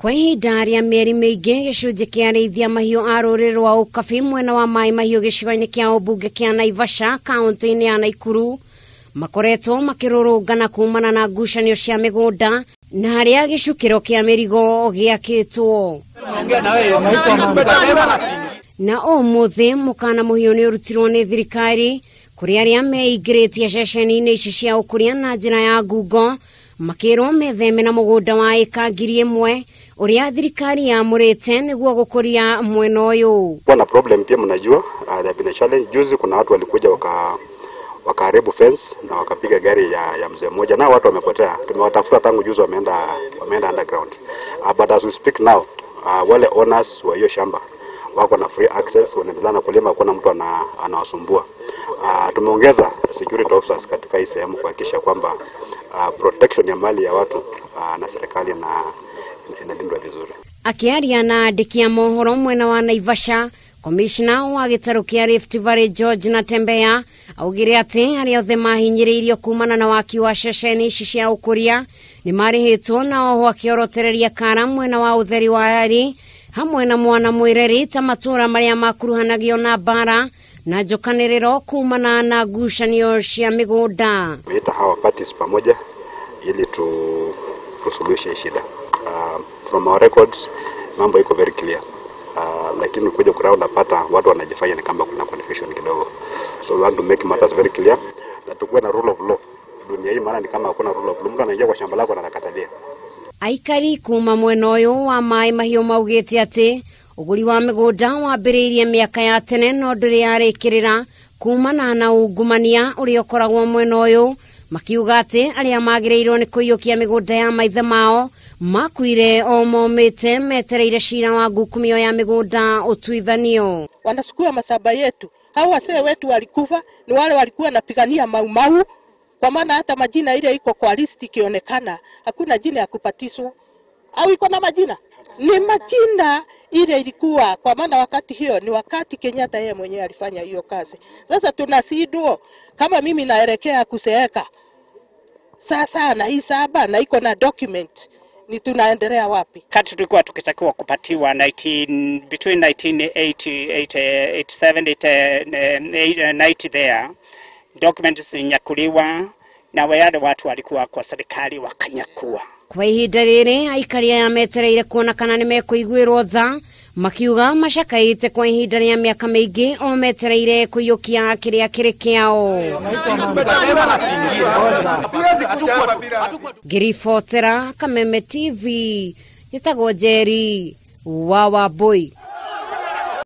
Kwa ihinda rĩa mĩeri mĩingĩ gĩcunjĩ kĩa arĩithia mahiũ a rũrĩrĩ rwa Ũkabi mwena wa maĩ mahiũ gĩcigo-inĩ kĩa ũmbunge kĩa Naivasha kaunti-inĩ ya Nakuru makoretwo makĩrũrũngana kumana na ngucanio cia mĩgũnda na harĩa gĩcukĩro kĩa mĩrigo gĩakĩtwo. Na ũmũthĩ mũkana mũhiũ nĩ ũrutirwo nĩ thirikari kũrĩ arĩa meingĩrĩtie ceceni-inĩ ici cia ũkũria na njĩra ya ngungo makĩrwo metheme na mũgũnda wa eka 1,000 uria thirikari yamurite niguo gukuria mwena uyu. Kuna problem pia mnajua, there been a challenge. Juzi kuna watu walikuja wakaharibu fence na wakapiga gari ya mzee mmoja na watu wamepotea. Tumewatafuta tangu juzi wameenda underground. But as we speak now, wale owners wa hiyo shamba wako na free access, wanaendelea kulima, kuna mtu anawasumbua. Tumeongeza security officers katika hii sehemu kuhakikisha kwamba protection ya mali ya watu na serikali na inalindwa vizuri. Akiaria na andĩki a mohoro mwena wa Naivasha, Commissioner wa gĩtarũ kĩa Rift Valley George Natembeya augire atĩ arĩa othe mahinyĩrĩirio kumana na waki wa ceceni ici cia ũkũria nĩ marĩhĩtwo na oho akĩorotereria kara mwena wa ũtheri wa ari hamwe na mwana mwĩreri ta matũra marĩa makuruhanagio na bara na njokanĩrĩro kumana na ngucanio cia mĩgũnda. Tumeita hawa parties pamoja ili tusuluhishe shida. From our records mambo iko very clear, lakini kuja kurao napata watu wanajifanya ni kama kuna confusion kidogo. So we want to make matters very clear na tukuwe na rule of law. Dunia hii maana ni kama hakuna rule of law, mtu anaingia kwa shamba lako na anakatalia. Aikari kuma mwena ũyũ wa maĩ mahiũ maugĩte atĩ ũgũri wa mĩgũnda wambĩrĩirie mĩaka ya tene no ndũrĩ yarĩkĩrĩra kumana na ungumania ũrĩa ũkoragwo mwena ũyũ, makiuga atĩ arĩa magĩrĩirwo nĩ kũiyũkia mĩgũnda ya maithe mao makuire o momĩte metereire cira wa ngukumio ya mĩgũnda ũtuithanio. Wanasukua masaba yetu, hao wasee wetu walikufa ni wale walikuwa napigania mau kwa maana hata majina ile iko kwa list ikionekana hakuna jina ya kupatiswa au iko na majina, ni majina ile ilikuwa kwa maana wakati hiyo ni wakati Kenyatta yeye mwenyewe alifanya hiyo kazi. Sasa tunasido kama mimi naelekea kuseeka sasa na hii saba na iko na document, ni tunaendelea wapi? Kati tulikuwa tukitakiwa kupatiwa between 1987 there, documents zinyakuliwa na wale watu walikuwa kwa serikali wakanyakua. Kwa ihinda rĩrĩ aikari aya metereire kuona kana nĩ mekũiguĩrwo tha, makiuga macakaĩte kwa ihinda rĩa mĩaka mĩingĩ o metereire kũiyũkia kĩrĩa kĩrĩ kĩao. Ngĩribotera Kameme TV, njĩtagwo Njeri wa Wambui.